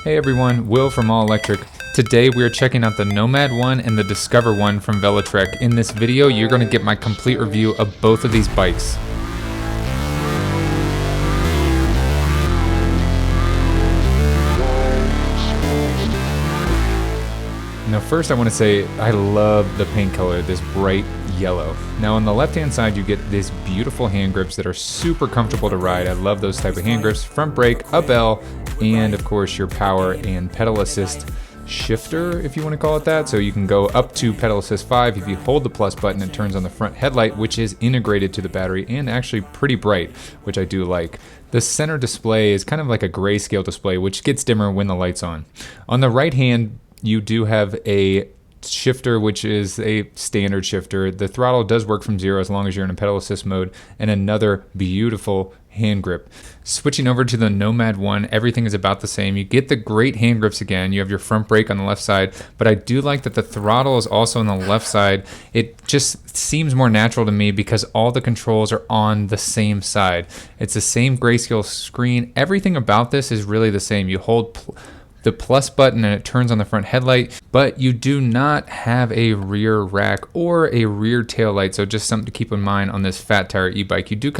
Hey everyone, Will from All Electric. Today we are checking out the Nomad one and the Discover one from Velotric. In this video, you're going to get my complete review of both of these bikes. Now first I want to say I love the paint color, this bright yellow. Now on the left hand side you get these beautiful hand grips that are super comfortable to ride. I love those type of hand grips. Front brake, a bell, and of course your power and pedal assist shifter, if you want to call it that. So you can go up to pedal assist 5. If you hold the plus button, it turns on the front headlight, which is integrated to the battery and actually pretty bright, which I do like. The center display is kind of like a grayscale display, which gets dimmer when the light's on. On the right hand, you do have a shifter, which is a standard shifter. The throttle does work from 0 as long as you're in a pedal assist mode, and another beautiful hand grip. Switching over to the Nomad one, everything is about the same. You get the great hand grips again. You have your front brake on the left side, but I do like that the throttle is also on the left side. It just seems more natural to me because all the controls are on the same side. It's the same grayscale screen. Everything about this is really the same. You hold the plus button and it turns on the front headlight, but you do not have a rear rack or a rear tail light. So just something to keep in mind on this fat tire e-bike. You do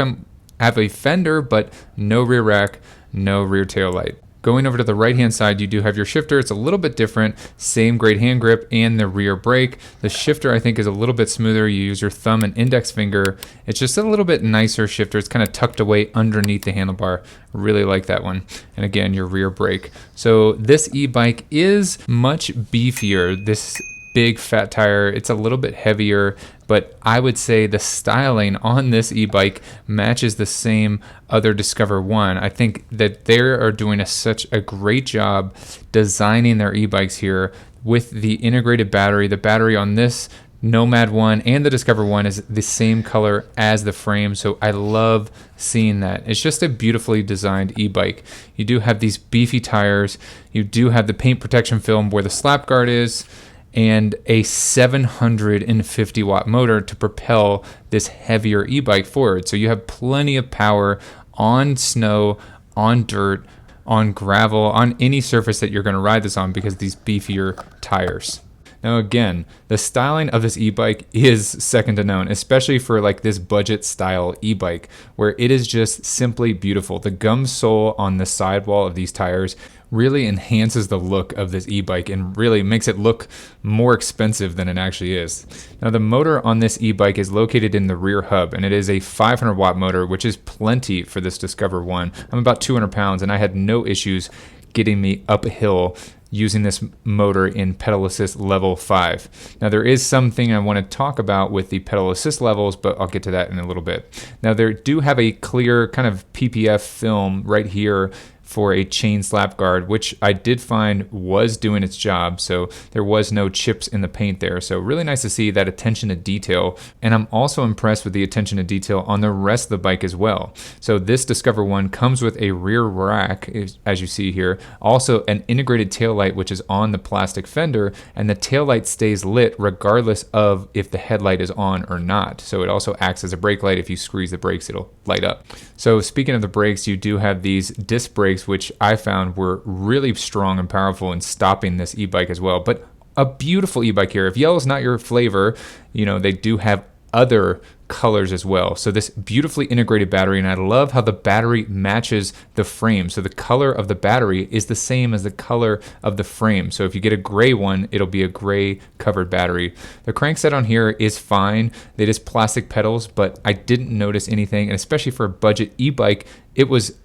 have a fender, but no rear rack, no rear tail light. Going over to the right hand side, you do have your shifter. It's a little bit different, same great hand grip and the rear brake. The shifter I think is a little bit smoother. You use your thumb and index finger. It's just a little bit nicer shifter. It's kind of tucked away underneath the handlebar. Really like that one. And again, your rear brake. So this e-bike is much beefier. This big fat tire, it's a little bit heavier, but I would say the styling on this e-bike matches the same other Discover one. I think that they are doing such a great job designing their e-bikes here with the integrated battery. The battery on this Nomad one and the Discover one is the same color as the frame, so I love seeing that. It's just a beautifully designed e-bike. You do have these beefy tires. You do have the paint protection film where the slap guard is, and a 750 watt motor to propel this heavier e-bike forward. So you have plenty of power on snow, on dirt, on gravel, on any surface that you're going to ride this on because of these beefier tires. Now again, the styling of this e-bike is second to none, especially for like this budget style e-bike where it is just simply beautiful. The gum sole on the sidewall of these tires really enhances the look of this e-bike and really makes it look more expensive than it actually is. Now the motor on this e-bike is located in the rear hub, and it is a 500 watt motor, which is plenty for this Discover one. I'm about 200 pounds and I had no issues getting me up a hill using this motor in pedal assist level 5. Now there is something I want to talk about with the pedal assist levels, but I'll get to that in a little bit. Now they do have a clear kind of PPF film right here for a chain slap guard, which I did find was doing its job. So there was no chips in the paint there. So really nice to see that attention to detail. And I'm also impressed with the attention to detail on the rest of the bike as well. So this Discover one comes with a rear rack, as you see here. Also an integrated tail light, which is on the plastic fender, and the tail light stays lit regardless of if the headlight is on or not. So it also acts as a brake light. If you squeeze the brakes, it'll light up. So speaking of the brakes, you do have these disc brakes, which I found were really strong and powerful in stopping this e-bike as well. But a beautiful e-bike here. If yellow is not your flavor, they do have other colors as well. So this beautifully integrated battery, and I love how the battery matches the frame. So the color of the battery is the same as the color of the frame. So if you get a gray one, it'll be a gray covered battery. The crankset on here is fine. It is plastic pedals, but I didn't notice anything, and especially for a budget e-bike, it was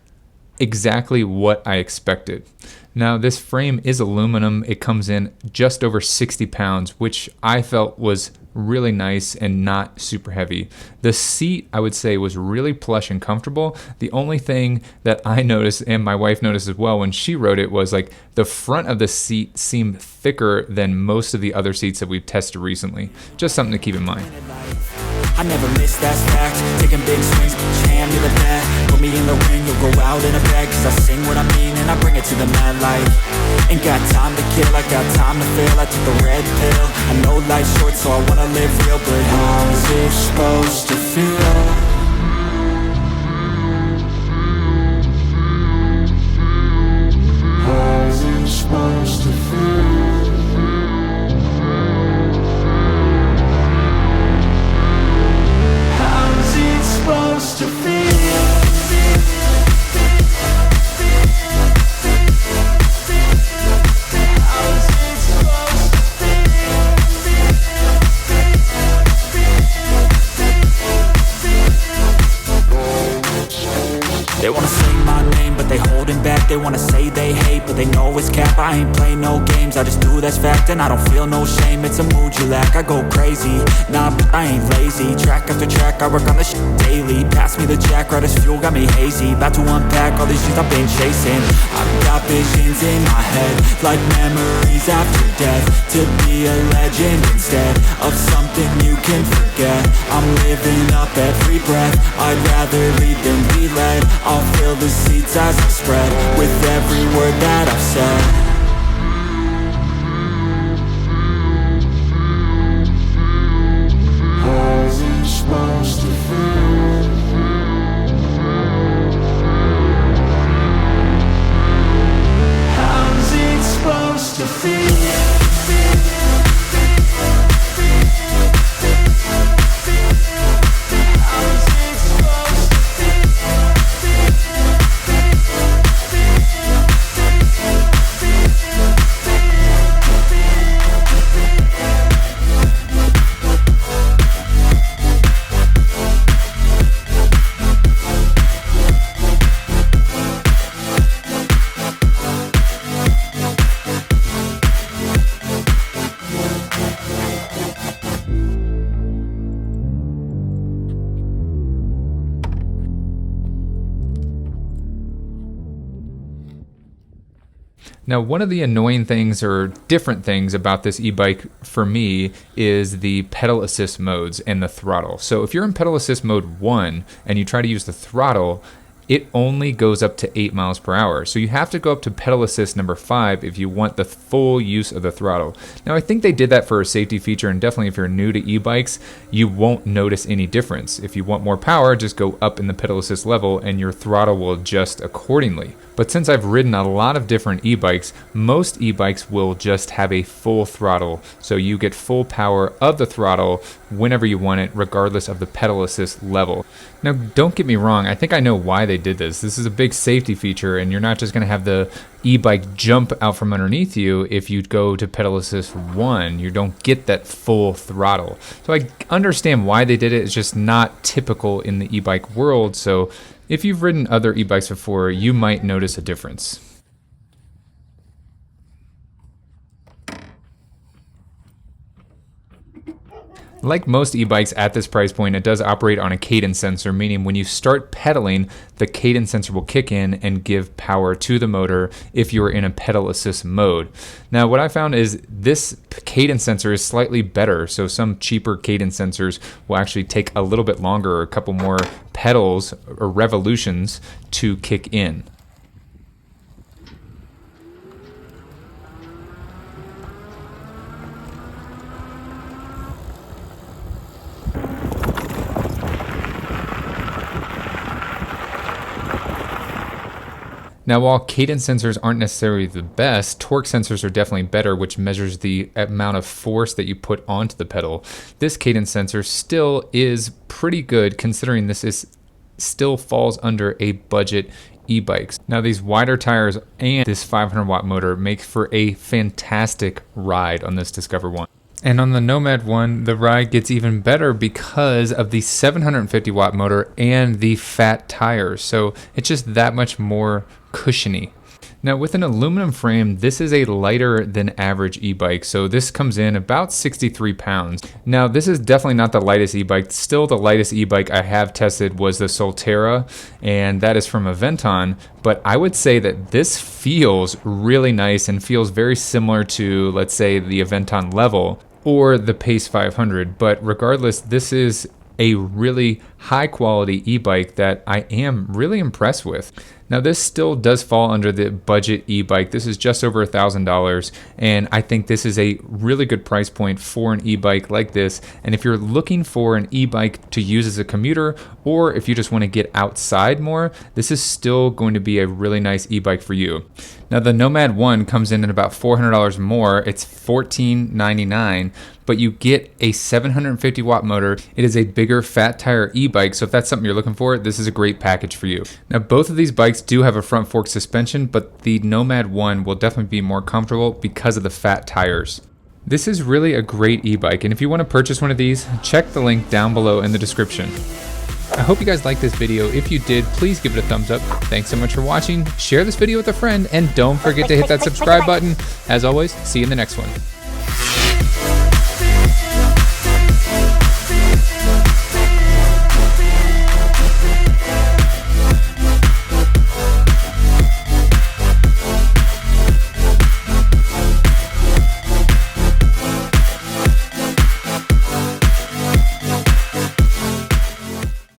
exactly what I expected. Now this frame is aluminum. It comes in just over 60 pounds, which I felt was really nice and not super heavy. The seat, I would say, was really plush and comfortable. The only thing that I noticed, and my wife noticed as well when she rode it, was like the front of the seat seemed thicker than most of the other seats that we've tested recently. Just something to keep in mind. I never miss, that's fact. Taking big swings, put your hand to the bat. Put me in the ring, you'll go out in a bag. Cause I sing what I mean and I bring it to the mad light. Ain't got time to kill, I got time to feel. I took the red pill. I know life's short, so I wanna live real. But how's it supposed to feel? How's it know it's cap. I ain't play no games, I just do that's fact. And I don't feel no shame, it's a mood you lack. I go crazy, nah, but I ain't lazy. Track after track, I work on this shit daily. Pass me the jack, right as fuel, got me hazy. About to unpack all these things I've been chasing. I've got visions in my head, like memories after death. To be a legend instead of something you can forget. I'm living up every breath, I'd rather lead than be led. I'll fill the seats as I spread, with every word that I've said. Now, one of the annoying things or different things about this e-bike for me is the pedal assist modes and the throttle. So if you're in pedal assist mode 1 and you try to use the throttle, it only goes up to 8 miles per hour. So you have to go up to pedal assist number 5 if you want the full use of the throttle. Now, I think they did that for a safety feature, and definitely if you're new to e-bikes, you won't notice any difference. If you want more power, just go up in the pedal assist level and your throttle will adjust accordingly. But since I've ridden a lot of different e-bikes, most e-bikes will just have a full throttle. So you get full power of the throttle whenever you want it, regardless of the pedal assist level. Now, don't get me wrong, I think I know why they did this. This is a big safety feature, and you're not just going to have the e-bike jump out from underneath you if you go to pedal assist 1. You don't get that full throttle. So I understand why they did it. It's just not typical in the e-bike world. So if you've ridden other e-bikes before, you might notice a difference. Like most e-bikes at this price point, it does operate on a cadence sensor, meaning when you start pedaling, the cadence sensor will kick in and give power to the motor if you're in a pedal assist mode. Now, what I found is this cadence sensor is slightly better, so some cheaper cadence sensors will actually take a little bit longer, or a couple more pedals or revolutions to kick in. Now, while cadence sensors aren't necessarily the best, torque sensors are definitely better, which measures the amount of force that you put onto the pedal. This cadence sensor still is pretty good, considering this is still falls under a budget e-bikes. Now, these wider tires and this 500 watt motor make for a fantastic ride on this Discover 1. And on the Nomad one, the ride gets even better because of the 750 watt motor and the fat tires. So it's just that much more cushiony. Now, with an aluminum frame, this is a lighter than average e-bike, so this comes in about 63 pounds. Now, this is definitely not the lightest e-bike. Still, the lightest e-bike I have tested was the Solterra, and that is from Aventon, but I would say that this feels really nice and feels very similar to, let's say, the Aventon Level or the Pace 500, but regardless, this is a really high quality e-bike that I am really impressed with. Now, this still does fall under the budget e-bike. This is just over $1,000, and I think this is a really good price point for an e-bike like this. And if you're looking for an e-bike to use as a commuter, or if you just want to get outside more, this is still going to be a really nice e-bike for you. Now, the Nomad 1 comes in at about $400 more. It's $1,499, but you get a 750 watt motor. It is a bigger fat tire e-bike, so if that's something you're looking for, this is a great package for you. Now, both of these bikes do have a front fork suspension, but the Nomad 1 will definitely be more comfortable because of the fat tires. This is really a great e-bike, and if you want to purchase one of these, check the link down below in the description. I hope you guys liked this video. If you did, please give it a thumbs up. Thanks so much for watching. Share this video with a friend, and don't forget to hit that subscribe button. As always, see you in the next one.